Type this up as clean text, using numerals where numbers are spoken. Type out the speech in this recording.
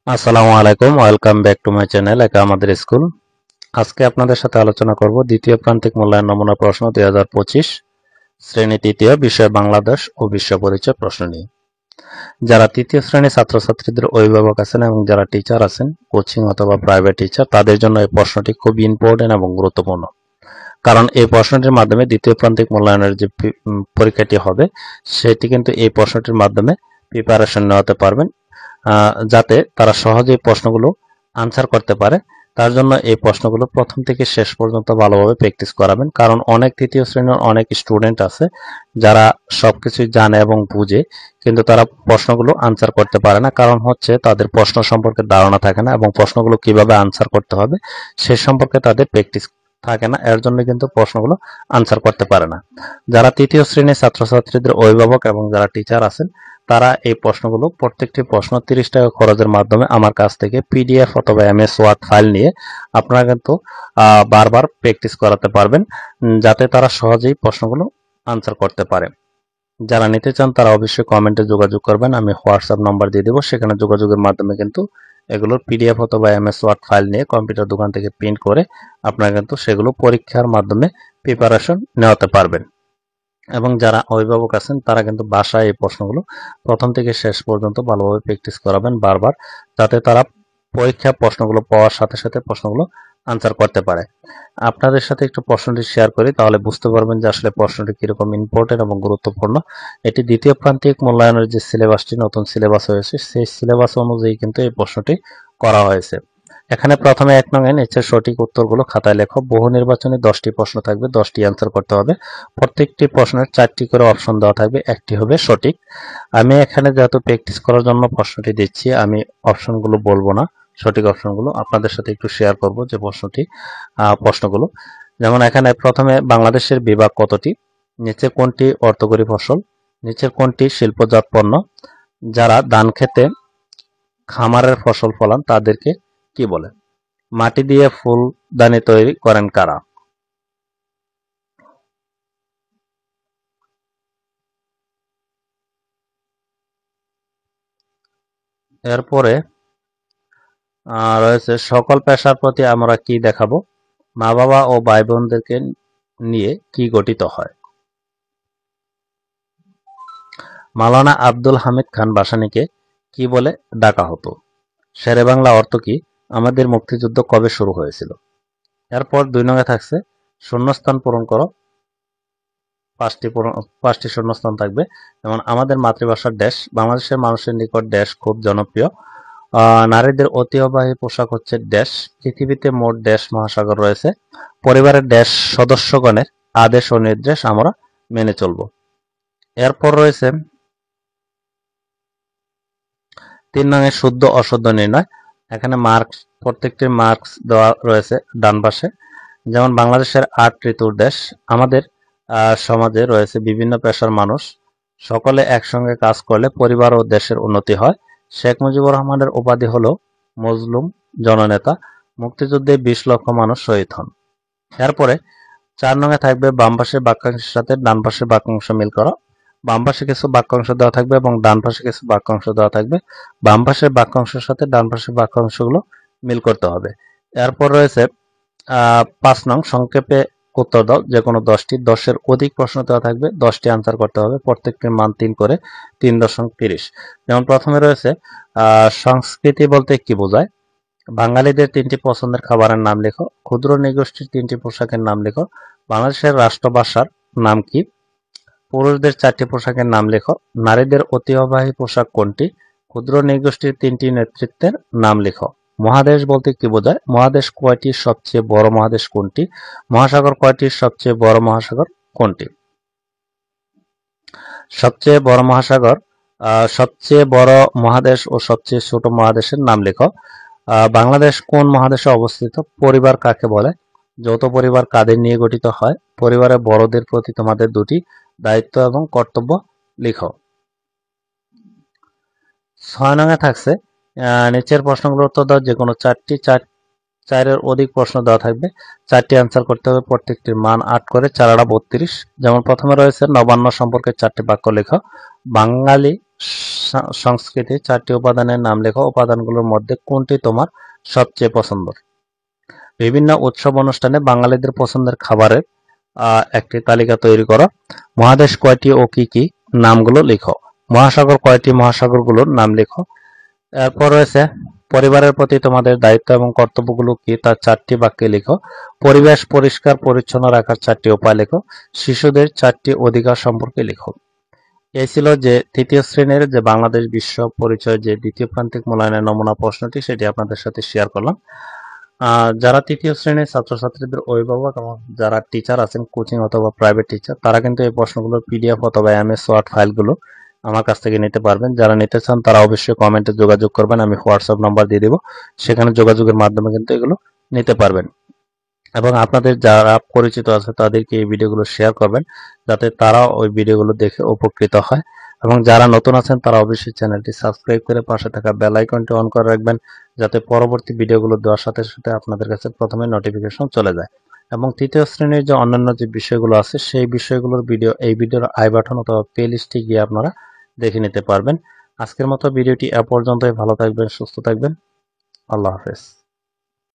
আসসালামু আলাইকুম, welcome back to my channel একা আমাদের স্কুল। আজকে আপনাদের সাথে আলোচনা করব দ্বিতীয় প্রান্তিক মূল্যায়ন নমুনা প্রশ্ন 2025 শ্রেণী তৃতীয়, বিষয় বাংলাদেশ ও বিশ্ব পরিচয় প্রশ্ন নিয়ে। যারা তৃতীয় শ্রেণীর ছাত্রছাত্রীদের অভিভাবক আছেন এবং যারা টিচার আছেন, কোচিং অথবা প্রাইভেট টিচার, তাদের জন্য এই প্রশ্নটি খুব ইম্পর্টেন্ট এবং গুরুত্বপূর্ণ। কারণ এই প্রশ্নটির মাধ্যমে দ্বিতীয় প্রান্তিক মূল্যায়নের যে পরীক্ষাটি হবে, সেটি কিন্তু এই প্রশ্নটির মাধ্যমে প্রিপারেশন নেওয়াতে পারবেন, যাতে তারা সহজেই প্রশ্নগুলো আনসার করতে পারে। তার জন্য এই প্রশ্নগুলো প্রথম থেকে শেষ পর্যন্ত ভালোভাবে প্র্যাকটিস করাবেন। কারণ অনেক তৃতীয় শ্রেণীর অনেক স্টুডেন্ট আছে যারা সবকিছুই জানে এবং বুঝে, কিন্তু তারা প্রশ্নগুলো আনসার করতে পারে না। কারণ হচ্ছে তাদের প্রশ্ন সম্পর্কে ধারণা থাকে না এবং প্রশ্নগুলো কিভাবে আনসার করতে হবে সে সম্পর্কে তাদের প্র্যাকটিস থাকে না। এর জন্য কিন্তু প্রশ্নগুলো আনসার করতে পারে না। যারা তৃতীয় শ্রেণীর ছাত্রছাত্রীদের অভিভাবক এবং যারা টিচার আছেন, তারা এই প্রশ্নগুলো প্রত্যেকটি প্রশ্ন 30 টাকা খরচের মাধ্যমে আমার কাছ থেকে পিডিএফ অথবা এমএস ওয়ার্ড ফাইল নিয়ে আপনারা কিন্তু বারবার প্র্যাকটিস করাতে পারবেন, যাতে তারা সহজেই প্রশ্নগুলো আনসার করতে পারে। যারা নিতে চান তারা অবশ্যই কমেন্টে যোগাযোগ করবেন, আমি হোয়াটসঅ্যাপ নাম্বার দিয়ে দেবো। সেখানে যোগাযোগের মাধ্যমে কিন্তু এগুলোর পিডিএফ অথবা এমএস ওয়ার্ড ফাইল নিয়ে কম্পিউটার দোকান থেকে প্রিন্ট করে আপনারা কিন্তু সেগুলো পরীক্ষার মাধ্যমে প্রিপারেশন নেওয়াতে পারবেন। এবং যারা অভিভাবক আছেন তারা কিন্তু বাসায় এই প্রশ্নগুলো প্রথম থেকে শেষ পর্যন্ত ভালোভাবে প্র্যাকটিস করাবেন বারবার, যাতে তারা পরীক্ষা প্রশ্নগুলো পাওয়ার সাথে সাথে প্রশ্নগুলো আনসার করতে পারে। আপনাদের সাথে একটু প্রশ্নটি শেয়ার করি, তাহলে বুঝতে পারবেন যে আসলে প্রশ্নটি কিরকম ইম্পর্টেন্ট এবং গুরুত্বপূর্ণ। এটি দ্বিতীয় প্রান্তিক মূল্যায়নের যে সিলেবাসটি নতুন সিলেবাস হয়েছে, সেই সিলেবাস অনুযায়ী কিন্তু এই প্রশ্নটি করা হয়েছে। এখানে প্রথমে 1 নং নিচের সঠিক উত্তরগুলো খাতায় লেখো। বহু নির্বাচনে 10টি প্রশ্ন থাকবে, 10টি অ্যান্সার করতে হবে। প্রত্যেকটি প্রশ্নের 4টি করে অপশন দেওয়া থাকবে, একটি হবে সঠিক। আমি এখানে যেহেতু প্র্যাকটিস করার জন্য প্রশ্নটি দিচ্ছি, আমি অপশনগুলো বলবো না, সঠিক অপশনগুলো আপনাদের সাথে একটু শেয়ার করব যে প্রশ্নগুলো। যেমন এখানে প্রথমে বাংলাদেশের বিভাগ কতটি, নিচের কোনটি অর্থকরী ফসল, নিচের কোনটি শিল্পজাত পণ্য, যারা ধান খেতে খামারের ফসল ফলান তাদেরকে কি বলে, মাটি দিয়ে ফুলদানি তৈরি করেন কারা। এরপরে রয়েছে সকল পেশার প্রতি আমরা কি দেখাবো, মা বাবা ও ভাই বোনদেরকে নিয়ে কি গঠিত হয়। মাওলানা আব্দুল হামিদ খান ভাসানীকে কি বলে ডাকা হতো। শেরে বাংলা অর্থ কি, আমাদের মুক্তিযুদ্ধ কবে শুরু হয়েছিল। এরপর 2 নঙ্গে থাকছে শূন্যস্থান পূরণ করো। 5টি শূন্যস্থান থাকবে, যেমন আমাদের মাতৃভাষার দেশ, বাংলাদেশের মানুষের নিকট দেশ খুব জনপ্রিয়, নারীদের ঐতিহ্যবাহী পোশাক হচ্ছে দেশ, পৃথিবীতে মোট দেশ মহাসাগর রয়েছে, পরিবারের দেশ সদস্যগণের আদেশ ও নির্দেশ আমরা মেনে চলব। এরপর রয়েছে 3 নং শুদ্ধ অশুদ্ধ নির্ণয়। এখানে মার্কস, প্রত্যেকটি মার্কস দেওয়া রয়েছে ডান পাশে। যেমন বাংলাদেশের 8 ঋতুর দেশ, আমাদের সমাজে রয়েছে বিভিন্ন পেশার মানুষ, সকলে একসঙ্গে কাজ করলে পরিবার ও দেশের উন্নতি হয়। শেখ মুজিবুর রহমানের উপাধি হলো মজলুম জননেতা, মুক্তিযুদ্ধে 20 লক্ষ মানুষ শহীদ হন। এরপরে 4 নঙে থাকবে বাম পাশের বাক্যাংশের সাথে ডান পাশের বাক্যাংশ মিল করা। বাম পাশে কিছু বাক্যাংশ দেওয়া থাকবে এবং ডান পাশে কিছু বাক্যাংশ দেওয়া থাকবে, বাম পাশের বাক্যাংশের সাথে ডান পাশের বাক্যাংশগুলো মিল করতে হবে। এরপর রয়েছে 5 নং সংক্ষেপে উত্তর দাও, যে কোনো 10টি, 10-এর অধিক প্রশ্ন দেওয়া থাকবে, 10টি আনসার করতে হবে, প্রত্যেকটির মান 3 করে, 3.30। যেমন প্রথমে রয়েছে সংস্কৃতি বলতে কি বোঝায়, বাঙালিদের 3টি পছন্দের খাবারের নাম লেখো, ক্ষুদ্র নৃগোষ্ঠীর 3টি পোশাকের নাম লেখো, বাংলাদেশের রাষ্ট্রভাষার নাম কি, পুরুষদের 4টি পোশাকের নাম লেখো, নারীদের ঐতিহ্যবাহী পোশাক কোনটি, ক্ষুদ্র নৃগোষ্ঠীর 3টি নেতৃত্বের নাম লেখো, মহাদেশ বলতে কি বোঝায়, মহাদেশ কয়টি, সবচেয়ে বড় মহাদেশ কোনটি, মহাসাগর কয়টি, সবচেয়ে বড় মহাসাগর কোনটি। সবচেয়ে বড় মহাসাগর, সবচেয়ে বড় মহাদেশ ও সবচেয়ে ছোট মহাদেশের নাম লেখো। বাংলাদেশ কোন মহাদেশে অবস্থিত, পরিবার কাকে বলে, যৌথ পরিবার কাদের নিয়ে গঠিত হয়, পরিবারের বড়দের প্রতি তোমাদের 2টি দায়িত্ব এবং কর্তব্য লিখো। 6 নঙে থাকছে নিচের প্রশ্নগুলোর উত্তর দাও, যে কোনো 4টি, 4-এর অধিক প্রশ্ন দেওয়া থাকবে, 4টি আনসার করতে হবে, প্রত্যেকটির মান 8 করে, 4-32। যেমন প্রথমে রয়েছে নবান্ন সম্পর্কে 4টি বাক্য লেখো, বাঙালি সংস্কৃতি 4টি উপাদানের নাম লেখো। উপাদানগুলোর মধ্যে কোনটি তোমার সবচেয়ে পছন্দের? বিভিন্ন উৎসব অনুষ্ঠানে বাঙালিদের পছন্দের খাবারের একটি তালিকা তৈরি করো। মহাদেশ কয়টি ও কি কি? নামগুলো লিখো। মহাসাগর কয়টি? মহাসাগরগুলোর নাম লিখো। এরপর রয়েছে পরিবারের প্রতি তোমাদের দায়িত্ব এবং কর্তব্যগুলো কি, তার 4টি বাক্যে লিখো। পরিবেশ পরিষ্কার পরিচ্ছন্ন রাখার 4টি উপায় লিখো। শিশুদের 4টি অধিকার সম্পর্কে লিখো। এই ছিল যে তৃতীয় শ্রেণীর যে বাংলাদেশ বিশ্ব পরিচয় যে দ্বিতীয় প্রান্তিক মূল্যায়নের নমুনা প্রশ্নটি, সেটি আপনাদের সাথে শেয়ার করলাম। যারা তৃতীয় শ্রেণীর ছাত্রছাত্রীদের অভিভাবক এবং যারা টিচার আছেন কোচিং অথবা প্রাইভেট টিচার, তারা কিন্তু এই প্রশ্নগুলোর পিডিএফ অথবা এমএস ওয়ার্ড ফাইলগুলো আমার কাছ থেকে নিতে পারবেন। যারা নিতে চান তারা অবশ্যই কমেন্টে যোগাযোগ করবেন, আমি হোয়াটসঅ্যাপ নাম্বার দিয়ে দিব, সেখানে যোগাযোগের মাধ্যমে কিন্তু এগুলো নিতে পারবেন। এবং আপনাদের যারা পরিচিত আছে তাদেরকে এই ভিডিওগুলো শেয়ার করবেন, যাতে তারা ওই ভিডিওগুলো দেখে উপকৃত হয়। এবং যারা নতুন আছেন তারা অবশ্যই চ্যানেলটি সাবস্ক্রাইব করে পাশে থাকা বেল আইকনটি অন করে রাখবেন, যাতে পরবর্তী ভিডিওগুলো দেওয়ার সাথে সাথে আপনাদের কাছে প্রথমে নোটিফিকেশন চলে যায়। এবং তৃতীয় শ্রেণীর যে অন্যান্য যে বিষয়গুলো আছে সেই বিষয়গুলোর ভিডিও এই ভিডিওর আই বাটন অথবা প্লে লিস্টে গিয়ে আপনারা দেখে নিতে পারবেন। আজকের মতো ভিডিওটি এ পর্যন্তই। ভালো থাকবেন, সুস্থ থাকবেন। আল্লাহ হাফেজ।